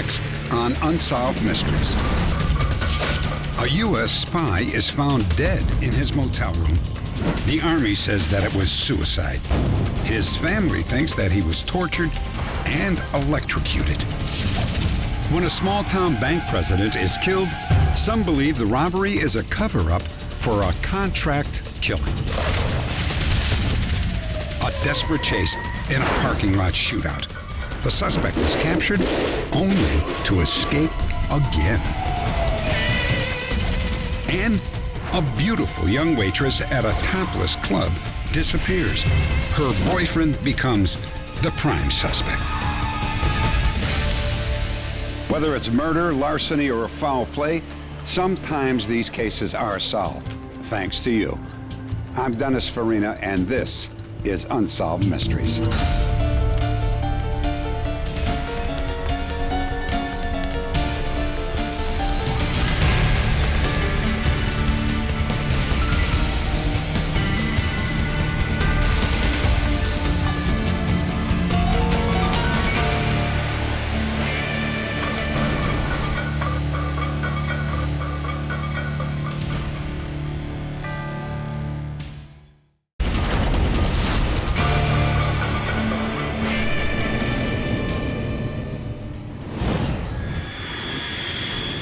Next on Unsolved Mysteries. A U.S. spy is found dead in his motel room. The Army says that it was suicide. His family thinks that he was tortured and electrocuted. When a small-town bank president is killed, some believe the robbery is a cover-up for a contract killing. A desperate chase in a parking lot shootout. The suspect is captured only to escape again. And a beautiful young waitress at a topless club disappears. Her boyfriend becomes the prime suspect. Whether it's murder, larceny, or a foul play, sometimes these cases are solved, thanks to you. I'm Dennis Farina, and this is Unsolved Mysteries.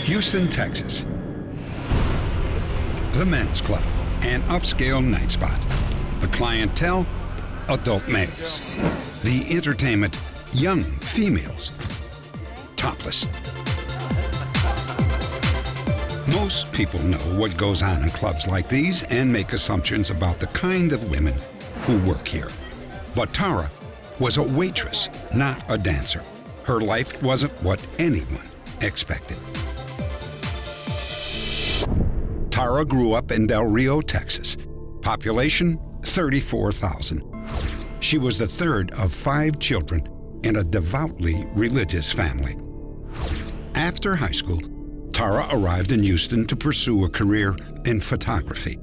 Houston, Texas. The Men's Club, an upscale night spot. The clientele, adult males. The entertainment, young females. Topless. Most people know what goes on in clubs like these and make assumptions about the kind of women who work here. But Tara was a waitress, not a dancer. Her life wasn't what anyone expected. Tara grew up in Del Rio, Texas. Population, 34,000. She was the third of 5 children in a devoutly religious family. After high school, Tara arrived in Houston to pursue a career in photography.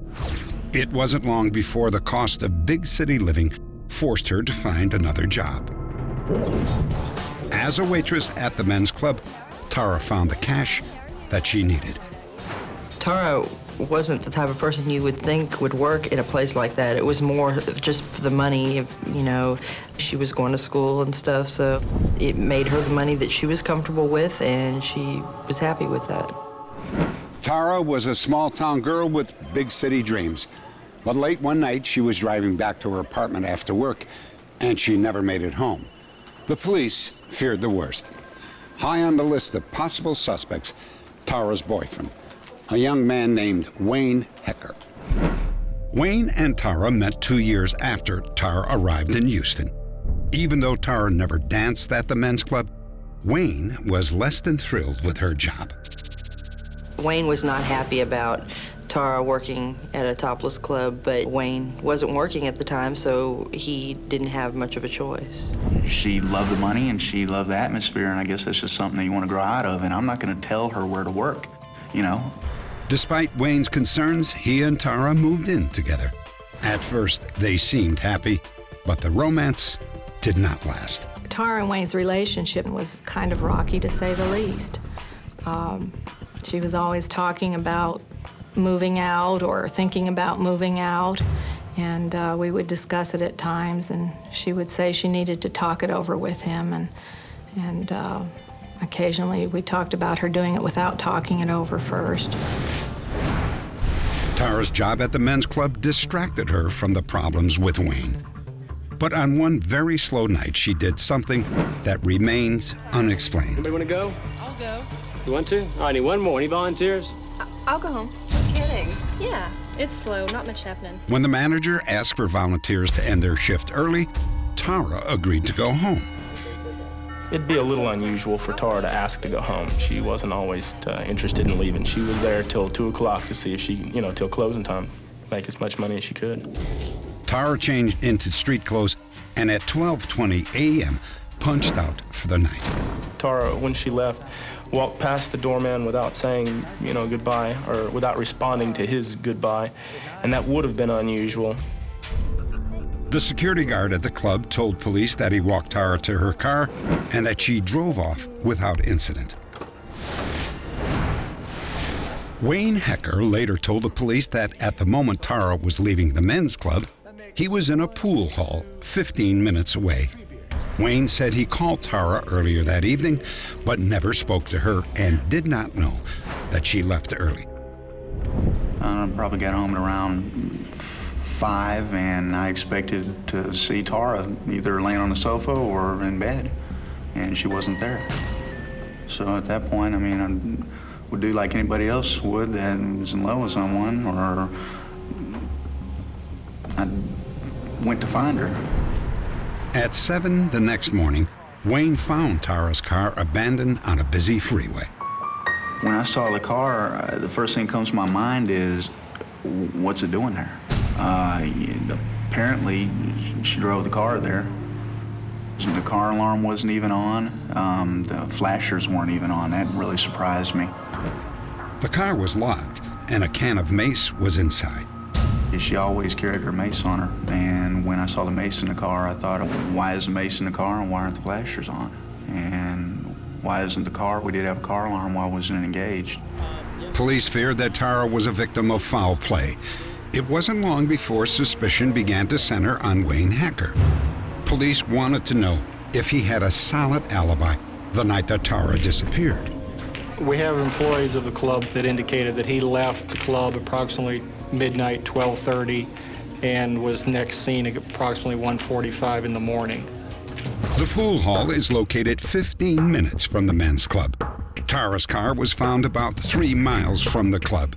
It wasn't long before the cost of big city living forced her to find another job. As a waitress at the men's club, Tara found the cash that she needed. Tara wasn't the type of person you would think would work in a place like that. It was more just for the money, you know. She was going to school and stuff, so it made her the money that she was comfortable with, and she was happy with that. Tara was a small-town girl with big city dreams. But late one night, she was driving back to her apartment after work, and she never made it home. The police feared the worst. High on the list of possible suspects, Tara's boyfriend, a young man named Wayne Hecker. Wayne and Tara met 2 years after Tara arrived in Houston. Even though Tara never danced at the men's club, Wayne was less than thrilled with her job. Wayne was not happy about Tara working at a topless club, but Wayne wasn't working at the time, so he didn't have much of a choice. She loved the money and she loved the atmosphere, and I guess that's just something that you want to grow out of, and I'm not going to tell her where to work, you know? Despite Wayne's concerns, he and Tara moved in together. At first, they seemed happy, but the romance did not last. Tara and Wayne's relationship was kind of rocky, to say the least. She was always talking about moving out or thinking about moving out, and we would discuss it at times, and she would say she needed to talk it over with him, and occasionally we talked about her doing it without talking it over first. Tara's job at the men's club distracted her from the problems with Wayne. But on one very slow night, she did something that remains unexplained. Anybody want to go? I'll go. You want to? All right, I need one more. Any volunteers? I'll go home. Kidding. Yeah, it's slow, not much happening. When the manager asked for volunteers to end their shift early, Tara agreed to go home. It'd be a little unusual for Tara to ask to go home. She wasn't always interested in leaving. She was there till 2 o'clock to see if she, till closing time, make as much money as she could. Tara changed into street clothes and at 12:20 a.m. punched out for the night. Tara, when she left, walked past the doorman without saying, goodbye, or without responding to his goodbye, and that would have been unusual. The security guard at the club told police that he walked Tara to her car and that she drove off without incident. Wayne Hecker later told the police that at the moment Tara was leaving the men's club, he was in a pool hall 15 minutes away. Wayne said he called Tara earlier that evening, but never spoke to her and did not know that she left early. I probably got home at around 5, and I expected to see Tara either laying on the sofa or in bed, and she wasn't there. So at that point, I mean, I would do like anybody else would that was in love with someone, or I went to find her. At 7 the next morning, Wayne found Tara's car abandoned on a busy freeway. When I saw the car, the first thing that comes to my mind is, what's it doing there? Apparently, she drove the car there. The car alarm wasn't even on. The flashers weren't even on. That really surprised me. The car was locked, and a can of mace was inside. She always carried her mace on her, and when I saw the mace in the car, I thought, why is the mace in the car and why aren't the flashers on? And why isn't the car, we did have a car alarm, why wasn't it engaged? Police feared that Tara was a victim of foul play. It wasn't long before suspicion began to center on Wayne Hecker. Police wanted to know if he had a solid alibi the night that Tara disappeared. We have employees of the club that indicated that he left the club approximately midnight, 12:30, and was next seen at approximately 1:45 in the morning. The pool hall is located 15 minutes from the men's club. Tara's car was found about 3 miles from the club.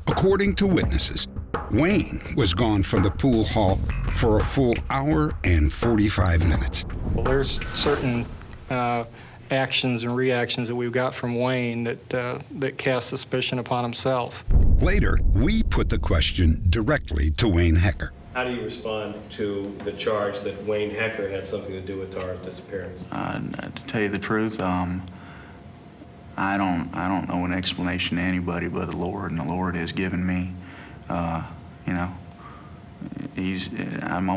According to witnesses, Wayne was gone from the pool hall for a full hour and 45 minutes. Well, there's certain actions and reactions that we've got from Wayne that cast suspicion upon himself. Later, we put the question directly to Wayne Hecker. How do you respond to the charge that Wayne Hecker had something to do with Tara's disappearance? To tell you the truth, I don't know an explanation to anybody but the Lord, and the Lord has given me, I'm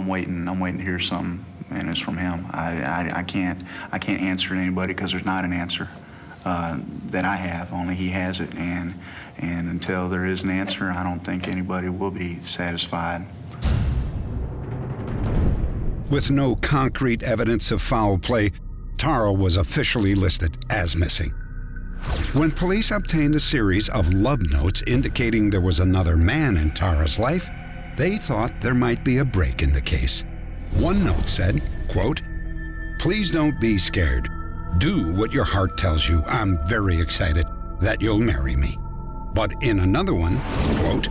waiting to hear something, and it's from him. I can't answer to anybody because there's not an answer that I have. Only he has it, and until there is an answer, I don't think anybody will be satisfied. With no concrete evidence of foul play, Tara was officially listed as missing. When police obtained a series of love notes indicating there was another man in Tara's life, they thought there might be a break in the case. One note said, quote, "Please don't be scared. Do what your heart tells you. I'm very excited that you'll marry me." But in another one, quote,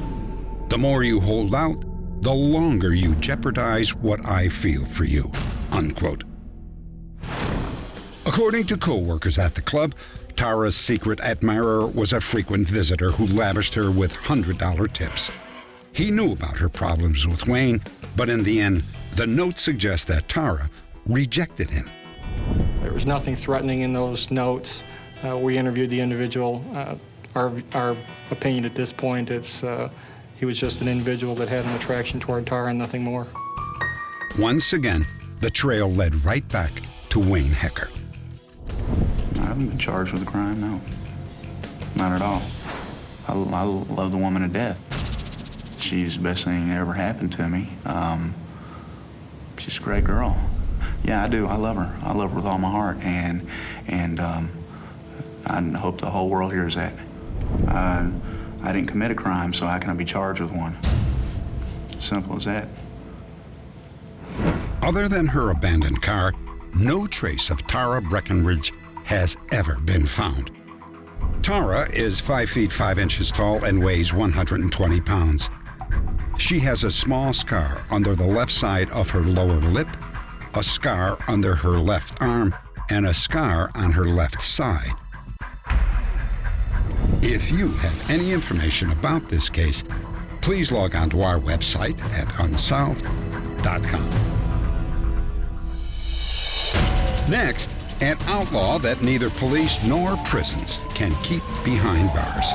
"The more you hold out, the longer you jeopardize what I feel for you," unquote. According to co-workers at the club, Tara's secret admirer was a frequent visitor who lavished her with $100 tips. He knew about her problems with Wayne, but in the end, the note suggests that Tara rejected him. There was nothing threatening in those notes. We interviewed the individual. Our opinion at this point is he was just an individual that had an attraction toward Tara and nothing more. Once again, the trail led right back to Wayne Hecker. I haven't been charged with a crime, no. Not at all. I love the woman to death. She's the best thing that ever happened to me. She's a great girl. Yeah, I do. I love her. I love her with all my heart, and I hope the whole world hears that. I didn't commit a crime, so how can I be charged with one? Simple as that. Other than her abandoned car, no trace of Tara Breckenridge has ever been found. Tara is 5 feet 5 inches tall and weighs 120 pounds. She has a small scar under the left side of her lower lip, a scar under her left arm, and a scar on her left side. If you have any information about this case, please log on to our website at unsolved.com. Next, an outlaw that neither police nor prisons can keep behind bars.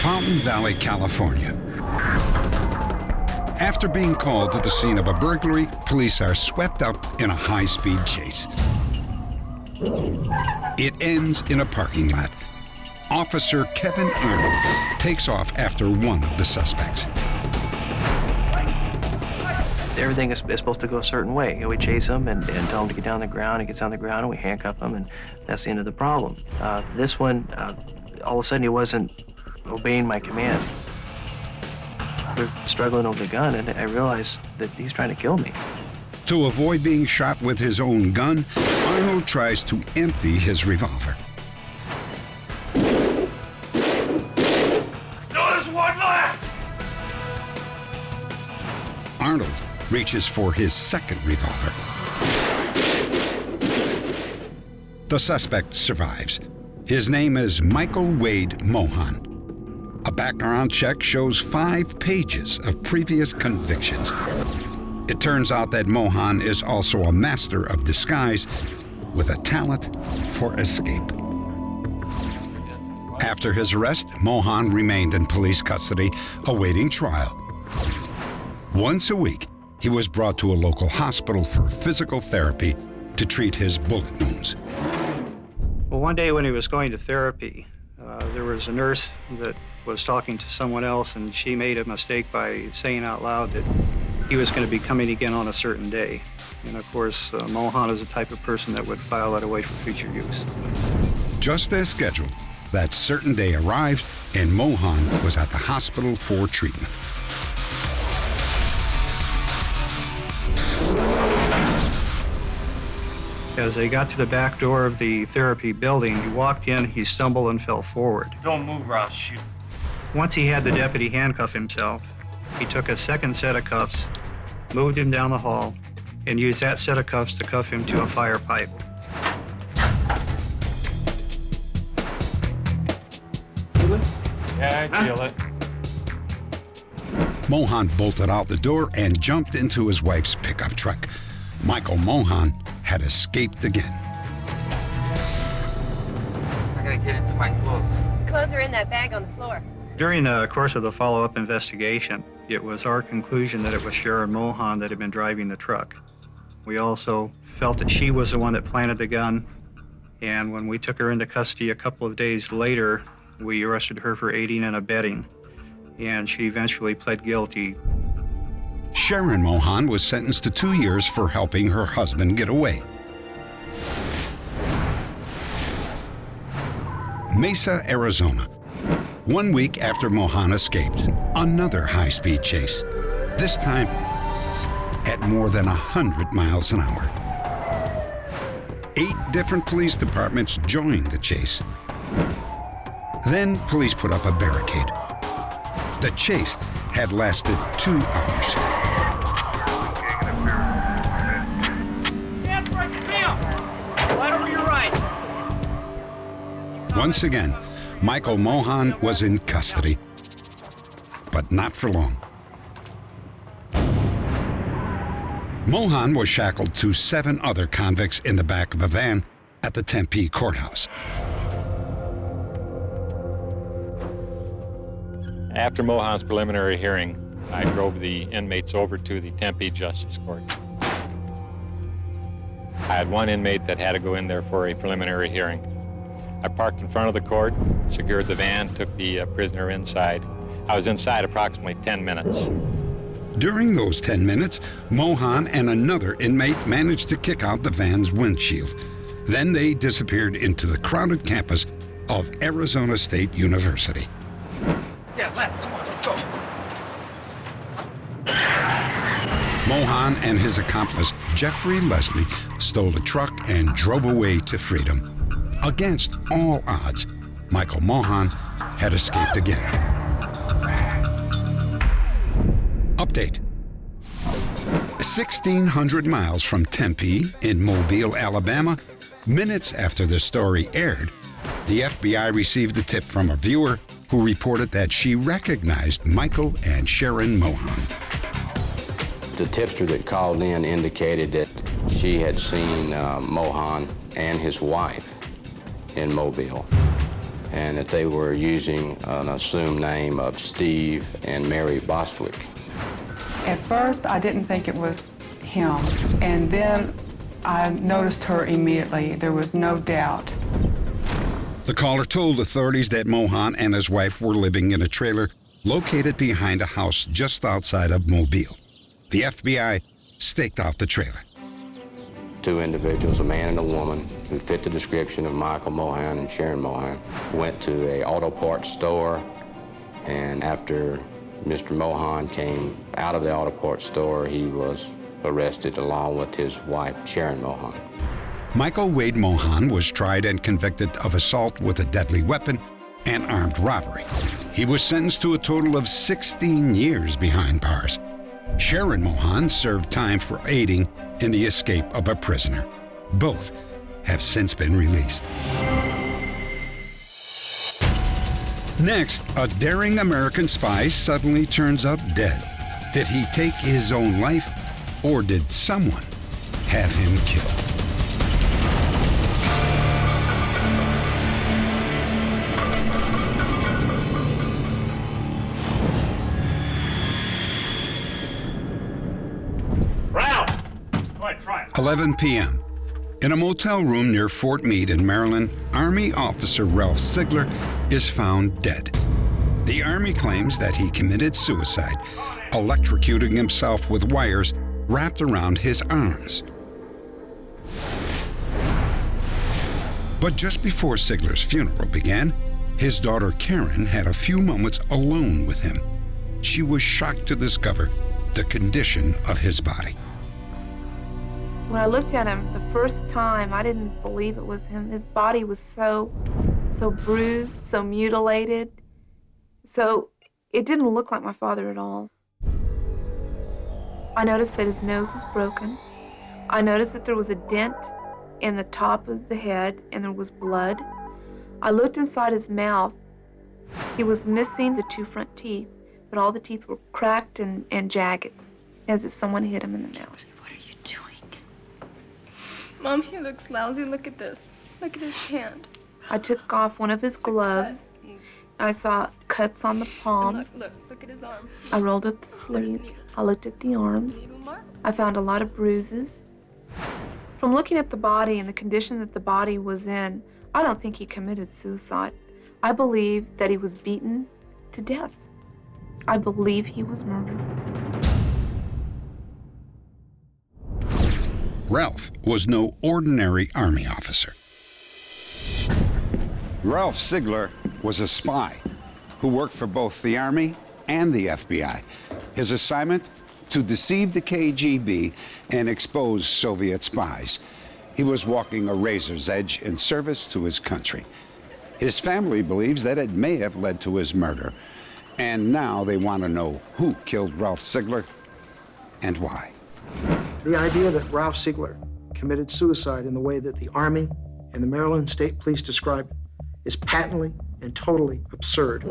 Fountain Valley, California. After being called to the scene of a burglary, police are swept up in a high-speed chase. It ends in a parking lot. Officer Kevin Arnold takes off after one of the suspects. Everything is supposed to go a certain way. You know, we chase him and tell him to get down the ground. He gets on the ground and we handcuff him, and that's the end of the problem. This one, all of a sudden he wasn't obeying my commands. We're struggling over the gun, and I realized that he's trying to kill me. To avoid being shot with his own gun, Arnold tries to empty his revolver. There's one left! Arnold reaches for his second revolver. The suspect survives. His name is Michael Wade Mohan. A background check shows 5 pages of previous convictions. It turns out that Mohan is also a master of disguise with a talent for escape. After his arrest, Mohan remained in police custody, awaiting trial. Once a week, he was brought to a local hospital for physical therapy to treat his bullet wounds. Well, one day when he was going to therapy, there was a nurse that was talking to someone else, and she made a mistake by saying out loud that he was going to be coming again on a certain day. And of course, Mohan is the type of person that would file that away for future use. Just as scheduled, that certain day arrived, and Mohan was at the hospital for treatment. As they got to the back door of the therapy building, he walked in, he stumbled and fell forward. Don't move, or I'll shoot. Once he had the deputy handcuff himself, he took a second set of cuffs, moved him down the hall, and used that set of cuffs to cuff him to a fire pipe. Yeah, I feel it. Mohan bolted out the door and jumped into his wife's pickup truck. Michael Mohan had escaped again. I gotta get into my clothes. Clothes are in that bag on the floor. During the course of the follow-up investigation, it was our conclusion that it was Sharon Mohan that had been driving the truck. We also felt that she was the one that planted the gun, and when we took her into custody a couple of days later, we arrested her for aiding and abetting, and she eventually pled guilty. Sharon Mohan was sentenced to 2 years for helping her husband get away. Mesa, Arizona. 1 week after Mohan escaped, another high-speed chase, this time at more than 100 miles an hour. 8 different police departments joined the chase. Then police put up a barricade. The chase had lasted 2 hours. Right over your right. Once again, Michael Mohan was in custody, but not for long. Mohan was shackled to 7 other convicts in the back of a van at the Tempe courthouse. After Mohan's preliminary hearing, I drove the inmates over to the Tempe Justice Court. I had one inmate that had to go in there for a preliminary hearing. I parked in front of the court, secured the van, took the prisoner inside. I was inside approximately 10 minutes. During those 10 minutes, Mohan and another inmate managed to kick out the van's windshield. Then they disappeared into the crowded campus of Arizona State University. Yeah, left. Come on, let's go. Mohan and his accomplice, Jeffrey Leslie, stole a truck and drove away to freedom. Against all odds, Michael Mohan had escaped again. Update. 1,600 miles from Tempe in Mobile, Alabama, minutes after the story aired, the FBI received a tip from a viewer who reported that she recognized Michael and Sharon Mohan. The tipster that called in indicated that she had seen Mohan and his wife in Mobile. and that they were using an assumed name of Steve and Mary Bostwick. At first, I didn't think it was him, and then I noticed her immediately. There was no doubt. The caller told authorities that Mohan and his wife were living in a trailer located behind a house just outside of Mobile. The FBI staked out the trailer. Two individuals, a man and a woman, who fit the description of Michael Mohan and Sharon Mohan, went to an auto parts store, and after Mr. Mohan came out of the auto parts store, he was arrested along with his wife, Sharon Mohan. Michael Wade Mohan was tried and convicted of assault with a deadly weapon and armed robbery. He was sentenced to a total of 16 years behind bars. Sharon Mohan served time for aiding in the escape of a prisoner. Both have since been released. Next, a daring American spy suddenly turns up dead. Did he take his own life, or did someone have him killed? Ralph! Go ahead, try it. 11 p.m. In a motel room near Fort Meade in Maryland, Army officer Ralph Sigler is found dead. The Army claims that he committed suicide, electrocuting himself with wires wrapped around his arms. But just before Sigler's funeral began, his daughter Karen had a few moments alone with him. She was shocked to discover the condition of his body. When I looked at him the first time, I didn't believe it was him. His body was so bruised, so mutilated. So it didn't look like my father at all. I noticed that his nose was broken. I noticed that there was a dent in the top of the head and there was blood. I looked inside his mouth. He was missing the two front teeth, but all the teeth were cracked and jagged, as if someone hit him in the mouth. Mom, he looks lousy. Look at this. Look at his hand. I took off one of his gloves. I saw cuts on the palm. Look at his arm. I rolled up the sleeves. I looked at the arms. I found a lot of bruises. From looking at the body and the condition that the body was in, I don't think he committed suicide. I believe that he was beaten to death. I believe he was murdered. Ralph was no ordinary Army officer. Ralph Sigler was a spy who worked for both the Army and the FBI. His assignment? To deceive the KGB and expose Soviet spies. He was walking a razor's edge in service to his country. His family believes that it may have led to his murder. And now they want to know who killed Ralph Sigler and why. The idea that Ralph Sigler committed suicide in the way that the Army and the Maryland State Police describe it is patently and totally absurd.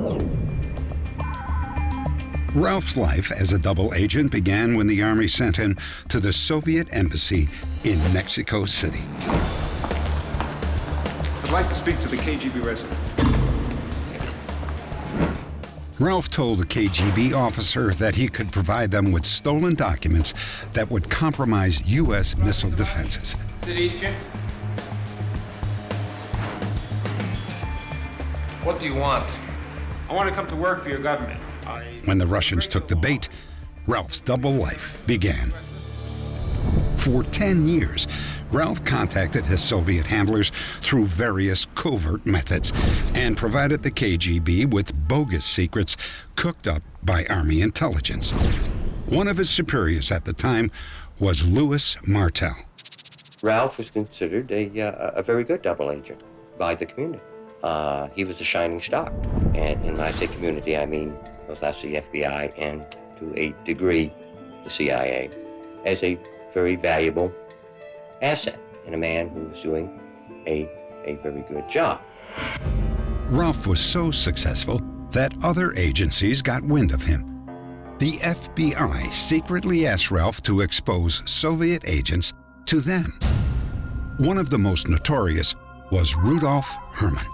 Ralph's life as a double agent began when the Army sent him to the Soviet embassy in Mexico City. I'd like to speak to the KGB resident. Ralph told the KGB officer that he could provide them with stolen documents that would compromise U.S. missile defenses. What do you want? I want to come to work for your government. When the Russians took the bait, Ralph's double life began. For 10 years, Ralph contacted his Soviet handlers through various covert methods and provided the KGB with bogus secrets cooked up by Army intelligence. One of his superiors at the time was Louis Martel. Ralph was considered a very good double agent by the community. He was a shining star. And when I say community, I mean both that's the FBI and, to a degree, the CIA, as a very valuable asset and a man who was doing a very good job. Ralph was so successful that other agencies got wind of him. The FBI secretly asked Ralph to expose Soviet agents to them. One of the most notorious was Rudolf Herman.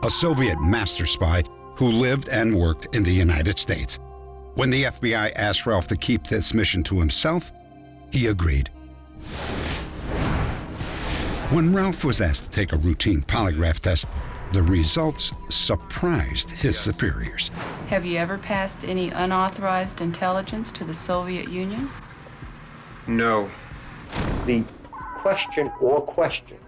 a Soviet master spy who lived and worked in the United States. When the FBI asked Ralph to keep this mission to himself, he agreed. When Ralph was asked to take a routine polygraph test, the results surprised his superiors. Have you ever passed any unauthorized intelligence to the Soviet Union? No. The question or questions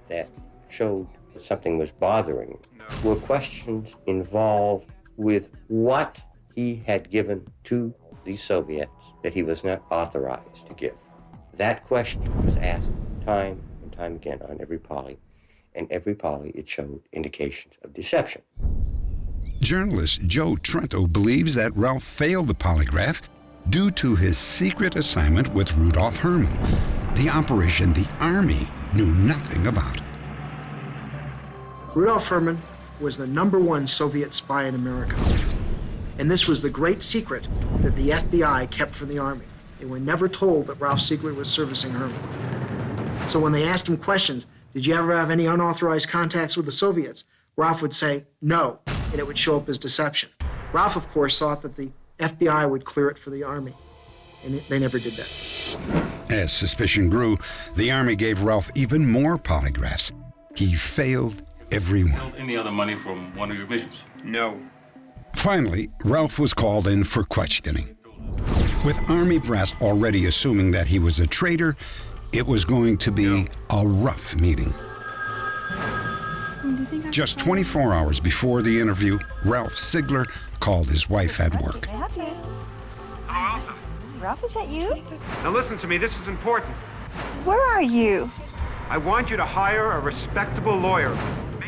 that showed that something was bothering him were questions involved with what he had given to the Soviets that he was not authorized to give. That question was asked time and time again on every poly, and every poly it showed indications of deception. Journalist Joe Trento believes that Ralph failed the polygraph due to his secret assignment with Rudolf Herman, the operation the Army knew nothing about. Rudolf Herman was the #1 Soviet spy in America. And this was the great secret that the FBI kept from the Army. They were never told that Ralph Siegler was servicing Herman. So when they asked him questions, did you ever have any unauthorized contacts with the Soviets? Ralph would say no, and it would show up as deception. Ralph, of course, thought that the FBI would clear it for the Army, and they never did that. As suspicion grew, the Army gave Ralph even more polygraphs. He failed every one. Any other money from one of your missions? No. Finally, Ralph was called in for questioning. With Army brass already assuming that he was a traitor, it was going to be a rough meeting. Just 24 hours before the interview, Ralph Siegler called his wife at work. Can I help you? Hello, Elsa. Ralph, is that you? Now listen to me, this is important. Where are you? I want you to hire a respectable lawyer.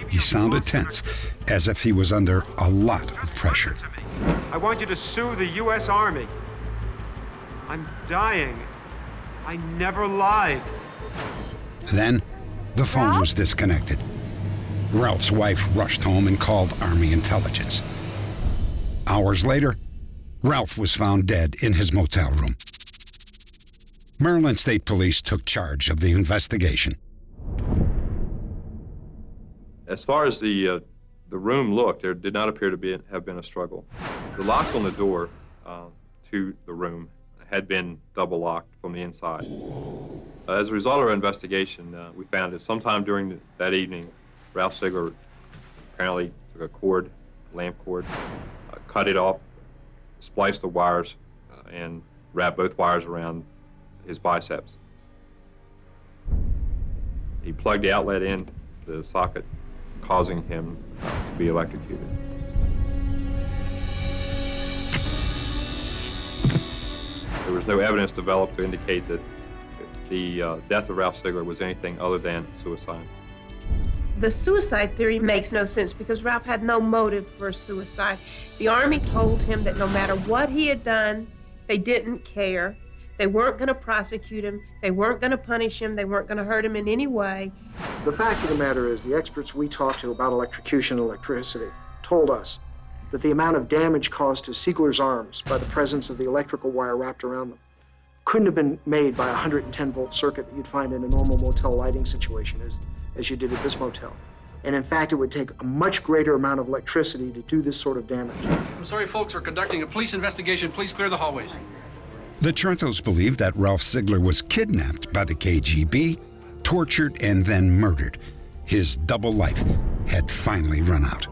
He sounded tense, as if he was under a lot of pressure. I want you to sue the U.S. Army. I'm dying. I never lied. Then, the phone was disconnected. Ralph's wife rushed home and called Army intelligence. Hours later, Ralph was found dead in his motel room. Maryland State Police took charge of the investigation. As far as the room looked, there did not appear to have been a struggle. The locks on the door to the room had been double locked from the inside. As a result of our investigation, we found that sometime during that evening, Ralph Siegler apparently took a cord, lamp cord, cut it off, spliced the wires, and wrapped both wires around his biceps. He plugged the outlet in the socket, causing him to be electrocuted. There was no evidence developed to indicate that the death of Ralph Siegler was anything other than suicide. The suicide theory makes no sense because Ralph had no motive for suicide. The Army told him that no matter what he had done, they didn't care. They weren't going to prosecute him. They weren't going to punish him. They weren't going to hurt him in any way. The fact of the matter is, the experts we talked to about electrocution and electricity told us that the amount of damage caused to Siegler's arms by the presence of the electrical wire wrapped around them couldn't have been made by a 110-volt circuit that you'd find in a normal motel lighting situation as you did at this motel. And in fact, it would take a much greater amount of electricity to do this sort of damage. I'm sorry, folks, we're conducting a police investigation. Please clear the hallways. The Trentos believed that Ralph Siegler was kidnapped by the KGB, tortured, and then murdered. His double life had finally run out.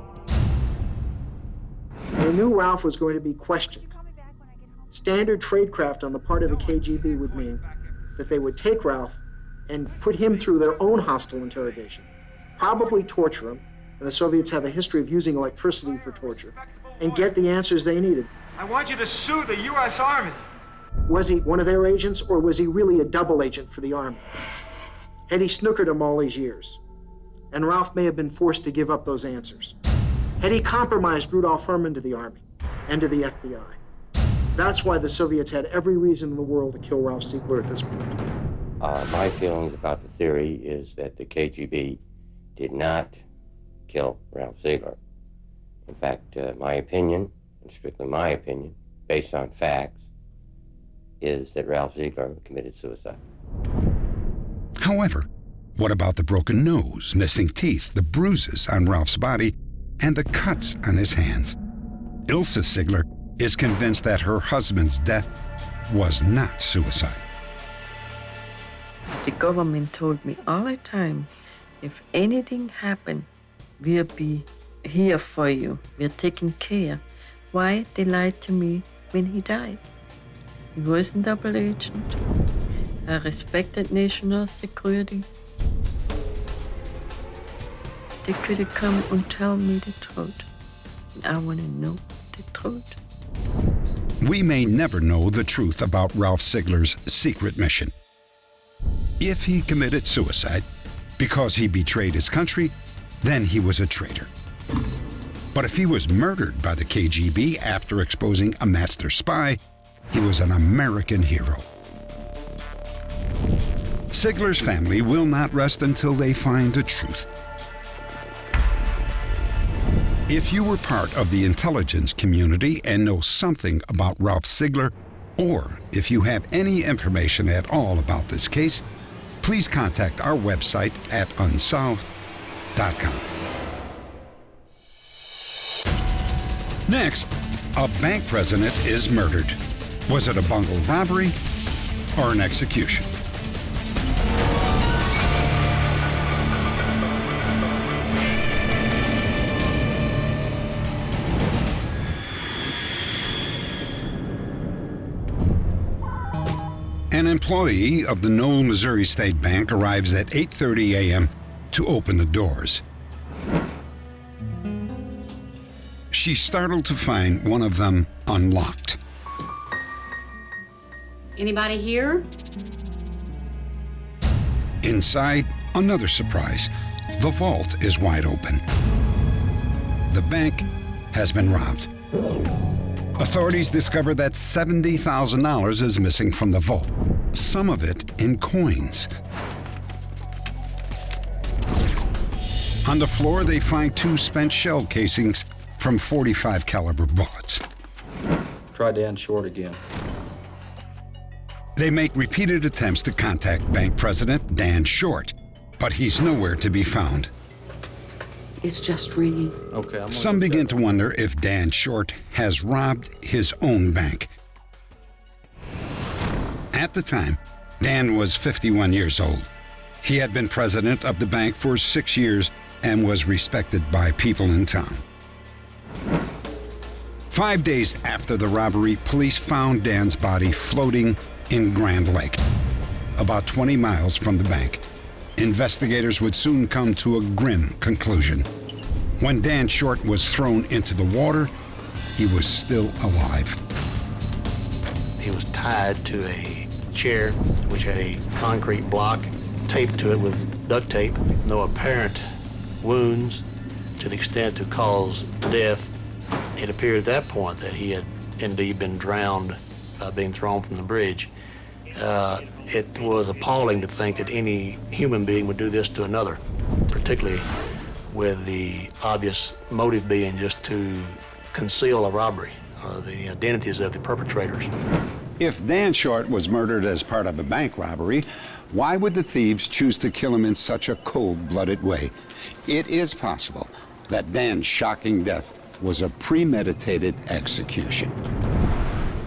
They knew Ralph was going to be questioned. Standard tradecraft on the part of the KGB would mean that they would take Ralph and put him through their own hostile interrogation, probably torture him, and the Soviets have a history of using electricity for torture, and get the answers they needed. I want you to sue the U.S. Army. Was he one of their agents, or was he really a double agent for the Army? Had he snookered him all these years? And Ralph may have been forced to give up those answers. Had he compromised Rudolf Herman to the Army and to the FBI? That's why the Soviets had every reason in the world to kill Ralph Siegler at this point. My feelings about the theory is that the KGB did not kill Ralph Siegler. In fact, my opinion, and strictly my opinion, based on facts, is that Ralph Siegler committed suicide. However, what about the broken nose, missing teeth, the bruises on Ralph's body, and the cuts on his hands. Ilse Ziegler is convinced that her husband's death was not suicide. The government told me all the time, if anything happened, we'll be here for you. We're taking care. Why? They lied to me when he died. He was a double agent. I respected national security. They could have come and tell me the truth. I want to know the truth. We may never know the truth about Ralph Ziegler's secret mission. If he committed suicide because he betrayed his country, then he was a traitor. But if he was murdered by the KGB after exposing a master spy, he was an American hero. Ziegler's family will not rest until they find the truth. If you were part of the intelligence community and know something about Ralph Ziegler, or if you have any information at all about this case, please contact our website at unsolved.com. Next, a bank president is murdered. Was it a bungled robbery or an execution? An employee of the Knoll, Missouri State Bank arrives at 8:30 a.m. to open the doors. She's startled to find one of them unlocked. Anybody here? Inside, another surprise. The vault is wide open. The bank has been robbed. Authorities discover that $70,000 is missing from the vault, some of it in coins. On the floor, they find 2 spent shell casings from .45 caliber bullets. Try Dan Short again. They make repeated attempts to contact Bank President Dan Short, but he's nowhere to be found. It's just ringing. Okay. Some begin to wonder if Dan Short has robbed his own bank. At the time, Dan was 51 years old. He had been president of the bank for 6 years and was respected by people in town. 5 days after the robbery, police found Dan's body floating in Grand Lake, about 20 miles from the bank. Investigators would soon come to a grim conclusion. When Dan Short was thrown into the water, he was still alive. He was tied to a chair which had a concrete block taped to it with duct tape. No apparent wounds to the extent to cause death. It appeared at that point that he had indeed been drowned by being thrown from the bridge. It was appalling to think that any human being would do this to another, particularly with the obvious motive being just to conceal a robbery or the identities of the perpetrators. If Dan Short was murdered as part of a bank robbery, why would the thieves choose to kill him in such a cold-blooded way? It is possible that Dan's shocking death was a premeditated execution.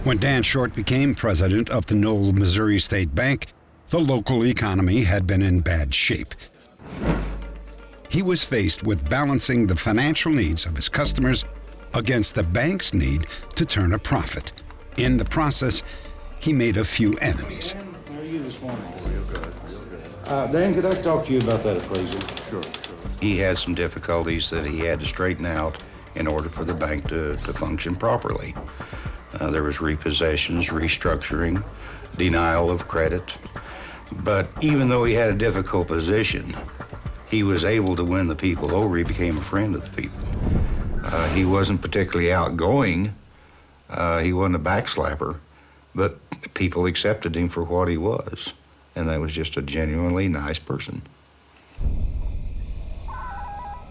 When Dan Short became president of the Knoll, Missouri State Bank, the local economy had been in bad shape. He was faced with balancing the financial needs of his customers against the bank's need to turn a profit. In the process, he made a few enemies. How are you this morning? Real good, real good. Dan, could I talk to you about that appraisal? Sure. He had some difficulties that he had to straighten out in order for the bank to function properly. There was repossessions, restructuring, denial of credit. But even though he had a difficult position, he was able to win the people over. He became a friend of the people. He wasn't particularly outgoing. He wasn't a backslapper, but people accepted him for what he was. And that was just a genuinely nice person.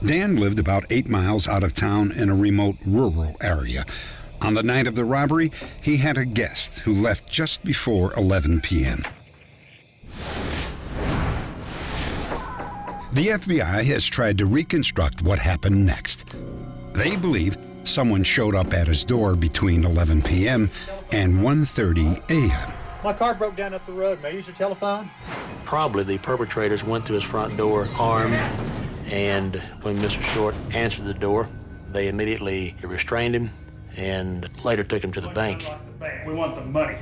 Dan lived about 8 miles out of town in a remote rural area. On the night of the robbery, he had a guest who left just before 11 p.m. The FBI has tried to reconstruct what happened next. They believe someone showed up at his door between 11 p.m. and 1:30 a.m. My car broke down up the road. May I use your telephone? Probably the perpetrators went to his front door armed, and when Mr. Short answered the door, they immediately restrained him and later took him to the bank. We want the money.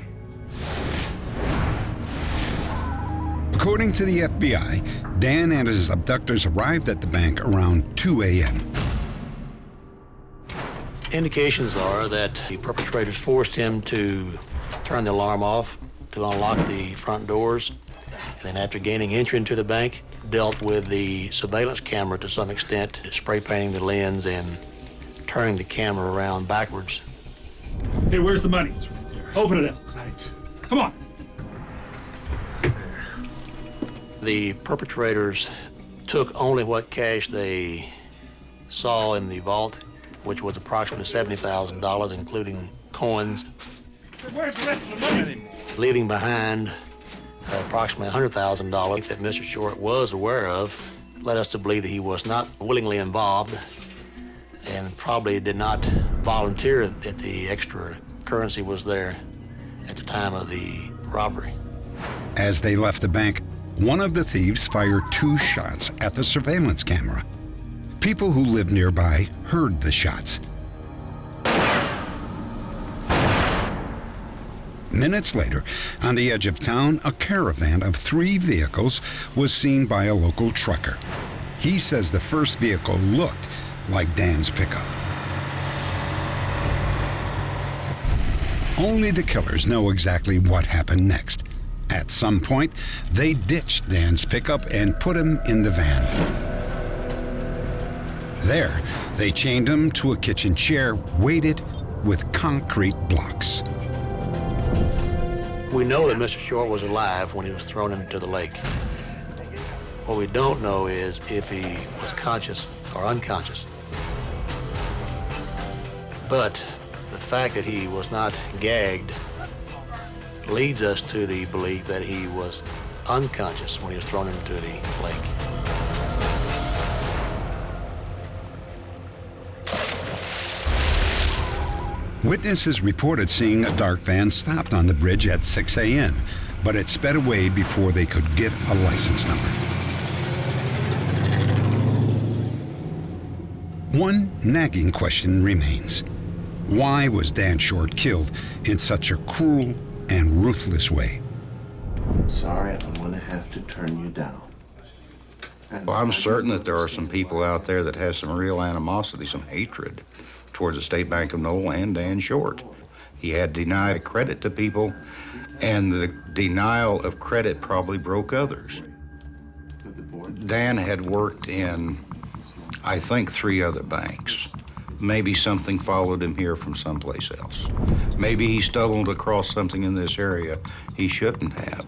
According to the FBI, Dan and his abductors arrived at the bank around 2 a.m. Indications are that the perpetrators forced him to turn the alarm off to unlock the front doors, and then after gaining entry into the bank, dealt with the surveillance camera to some extent, spray painting the lens and turning the camera around backwards. Hey, where's the money? Open it up. Come on. The perpetrators took only what cash they saw in the vault, which was approximately $70,000, including coins, Where's the rest of the money? leaving behind approximately $100,000 that Mr. Short was aware of, led us to believe that he was not willingly involved and probably did not volunteer that the extra currency was there at the time of the robbery. As they left the bank, one of the thieves fired 2 shots at the surveillance camera. People who lived nearby heard the shots. Minutes later, on the edge of town, a caravan of 3 vehicles was seen by a local trucker. He says the first vehicle looked like Dan's pickup. Only the killers know exactly what happened next. At some point, they ditched Dan's pickup and put him in the van. There, they chained him to a kitchen chair weighted with concrete blocks. We know that Mr. Short was alive when he was thrown into the lake. What we don't know is if he was conscious or unconscious. But the fact that he was not gagged leads us to the belief that he was unconscious when he was thrown into the lake. Witnesses reported seeing a dark van stopped on the bridge at 6 a.m., but it sped away before they could get a license number. One nagging question remains. Why was Dan Short killed in such a cruel and ruthless way? I'm sorry, I'm going to have to turn you down. Well, I'm certain that there are some people out there that have some real animosity, some hatred towards the State Bank of Knoll and Dan Short. He had denied credit to people, and the denial of credit probably broke others. Dan had worked in, I think, 3 other banks. Maybe something followed him here from someplace else. Maybe he stumbled across something in this area he shouldn't have.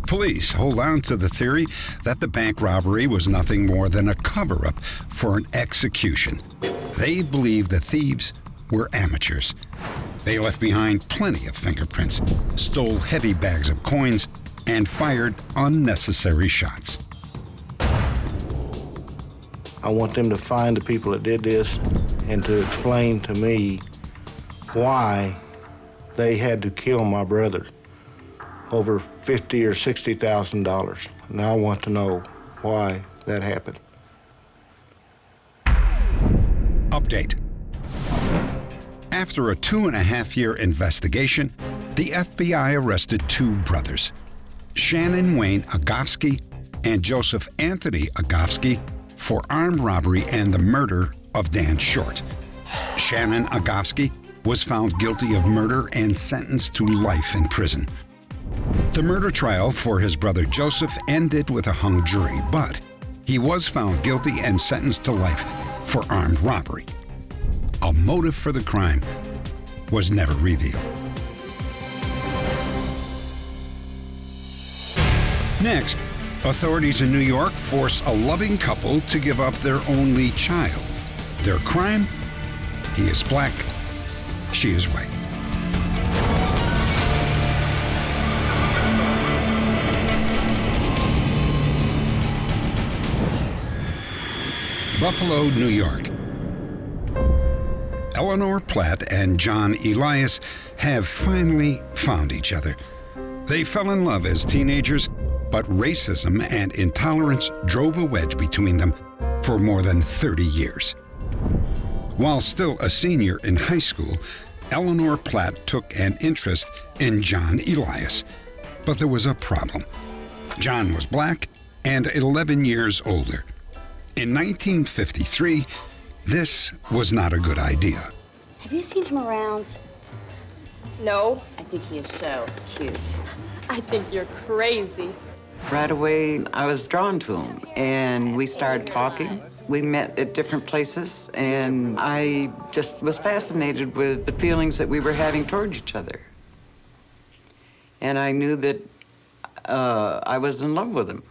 Police hold on to the theory that the bank robbery was nothing more than a cover-up for an execution. They believe the thieves were amateurs. They left behind plenty of fingerprints, stole heavy bags of coins, and fired unnecessary shots. I want them to find the people that did this and to explain to me why they had to kill my brother over $50,000 or $60,000. And I want to know why that happened. Update. After a 2.5-year investigation, the FBI arrested 2 brothers, Shannon Wayne Agofsky and Joseph Anthony Agofsky, for armed robbery and the murder of Dan Short. Shannon Agofsky was found guilty of murder and sentenced to life in prison. The murder trial for his brother Joseph ended with a hung jury, but he was found guilty and sentenced to life for armed robbery. A motive for the crime was never revealed. Next, authorities in New York force a loving couple to give up their only child. Their crime? He is black, she is white. Buffalo, New York. Eleanor Platt and John Elias have finally found each other. They fell in love as teenagers, but racism and intolerance drove a wedge between them for more than 30 years. While still a senior in high school, Eleanor Platt took an interest in John Elias. But there was a problem. John was black and 11 years older. In 1953, this was not a good idea. Have you seen him around? No. I think he is so cute. I think you're crazy. Right away, I was drawn to him, and we started talking. We met at different places, and I just was fascinated with the feelings that we were having towards each other. And I knew that I was in love with him.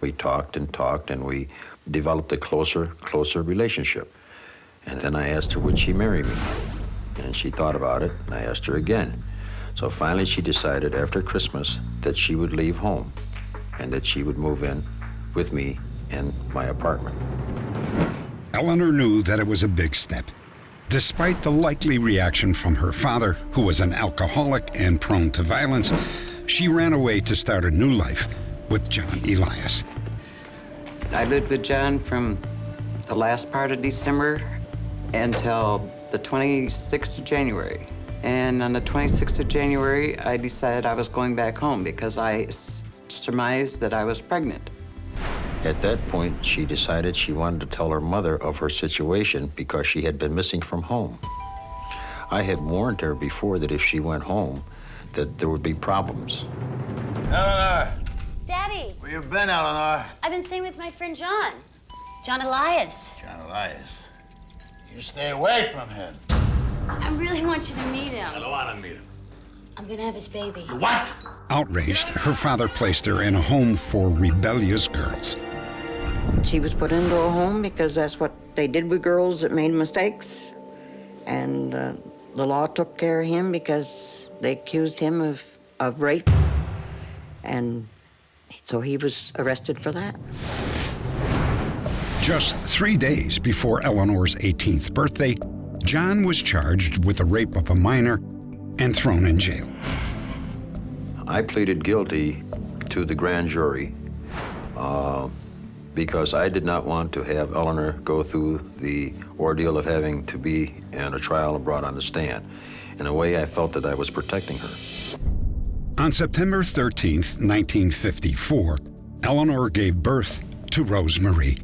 We talked, and we developed a closer relationship. And then I asked her, would she marry me? And she thought about it, and I asked her again. So finally she decided after Christmas that she would leave home and that she would move in with me in my apartment. Eleanor knew that it was a big step. Despite the likely reaction from her father, who was an alcoholic and prone to violence, she ran away to start a new life with John Elias. I lived with John from the last part of December until the 26th of January. And on the 26th of January, I decided I was going back home because I surmised that I was pregnant. At that point, she decided she wanted to tell her mother of her situation because she had been missing from home. I had warned her before that if she went home, that there would be problems. Eleanor! Daddy! Where you been, Eleanor? I've been staying with my friend John. John Elias. John Elias. You stay away from him. I really want you to meet him. I don't want to meet him. I'm gonna have his baby. What? Outraged, her father placed her in a home for rebellious girls. She was put into a home because that's what they did with girls that made mistakes. And the law took care of him because they accused him of rape. And so he was arrested for that. Just 3 days before Eleanor's 18th birthday, John was charged with the rape of a minor and thrown in jail. I pleaded guilty to the grand jury because I did not want to have Eleanor go through the ordeal of having to be in a trial and brought on the stand. In a way, I felt that I was protecting her. On September 13th, 1954, Eleanor gave birth to Rosemarie.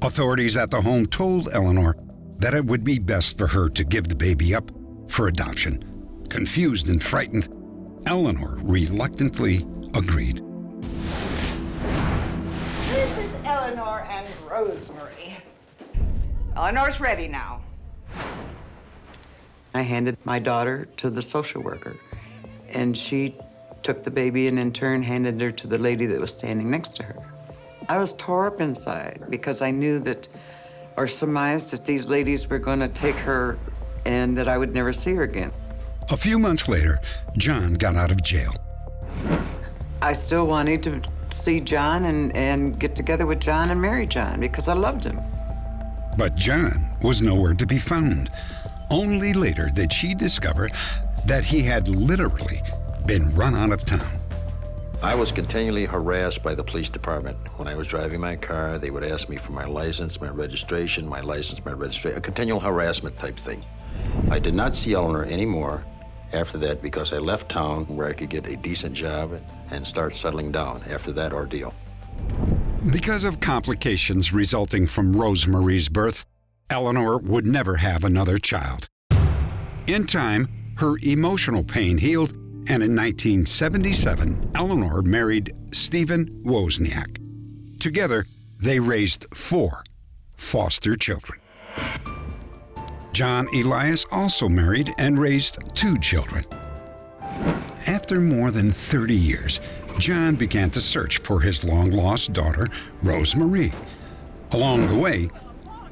Authorities at the home told Eleanor that it would be best for her to give the baby up for adoption. Confused and frightened, Eleanor reluctantly agreed. This is Eleanor and Rosemary. Eleanor's ready now. I handed my daughter to the social worker, and she took the baby and in turn handed her to the lady that was standing next to her. I was tore up inside because I knew that, or surmised that these ladies were going to take her and that I would never see her again. A few months later, John got out of jail. I still wanted to see John and get together with John and marry John because I loved him. But John was nowhere to be found. Only later did she discover that he had literally been run out of town. I was continually harassed by the police department. When I was driving my car, they would ask me for my license, my registration, a continual harassment type thing. I did not see Eleanor anymore after that because I left town where I could get a decent job and start settling down after that ordeal. Because of complications resulting from Rosemarie's birth, Eleanor would never have another child. In time, her emotional pain healed, and in 1977, Eleanor married Stephen Wozniak. Together, they raised 4 foster children. John Elias also married and raised 2 children. After more than 30 years, John began to search for his long-lost daughter, Rosemarie. Along the way,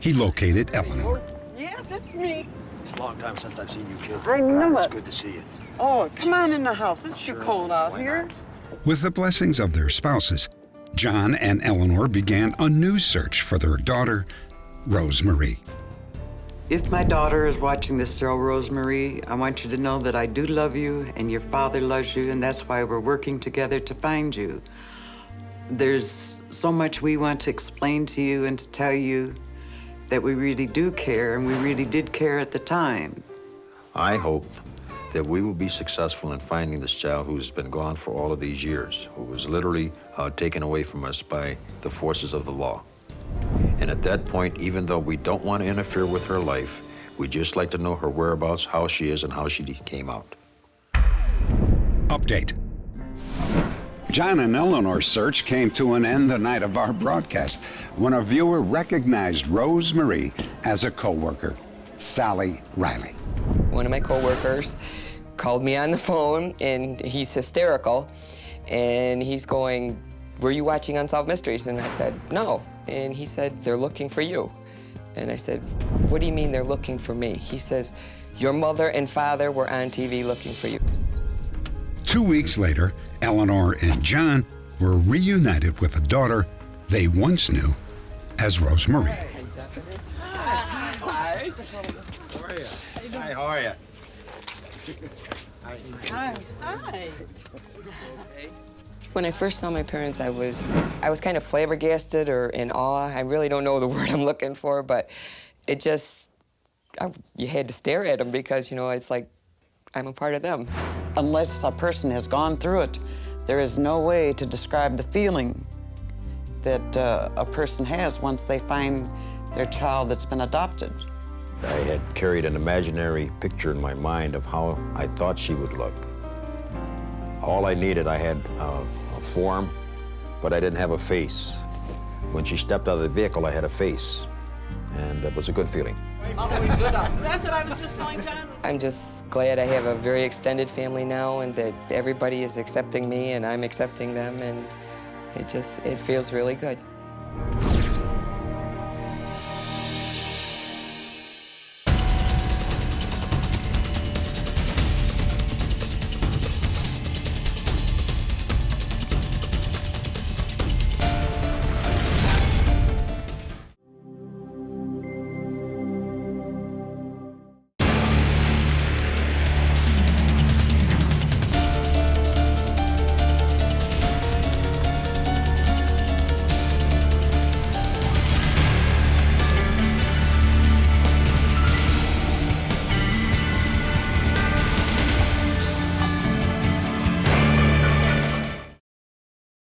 he located Eleanor. Yes, it's me. It's a long time since I've seen you, kid. I know It's it. good to see you. Oh, come on in the house. It's too cold out here. With the blessings of their spouses, John and Eleanor began a new search for their daughter, Rosemarie. If my daughter is watching this show, Rosemary, I want you to know that I do love you and your father loves you, and that's why we're working together to find you. There's so much we want to explain to you and to tell you that we really do care, and we really did care at the time. I hope that we will be successful in finding this child who's been gone for all of these years, who was literally taken away from us by the forces of the law. And at that point, even though we don't want to interfere with her life, we'd just like to know her whereabouts, how she is, and how she came out. Update. John and Eleanor's search came to an end the night of our broadcast when a viewer recognized Rosemarie as a co-worker, Sally Riley. One of my co-workers called me on the phone, and he's hysterical, and he's going, "Were you watching Unsolved Mysteries?" And I said, "No." And he said, "They're looking for you." And I said, "What do you mean they're looking for me?" He says, "Your mother and father were on TV looking for you." 2 weeks later, Eleanor and John were reunited with a daughter they once knew as Rosemarie. Hi. Hi. How are you? Hi, how are you? Hi. Hi. When I first saw my parents, I was kind of flabbergasted or in awe. I really don't know the word I'm looking for, but it just, you had to stare at them because, you know, it's like I'm a part of them. Unless a person has gone through it, there is no way to describe the feeling that a person has once they find their child that's been adopted. I had carried an imaginary picture in my mind of how I thought she would look. All I needed, I had a form, but I didn't have a face. When she stepped out of the vehicle, I had a face, and that was a good feeling. That's what I was just telling John. I'm just glad I have a very extended family now and that everybody is accepting me and I'm accepting them, and it feels really good.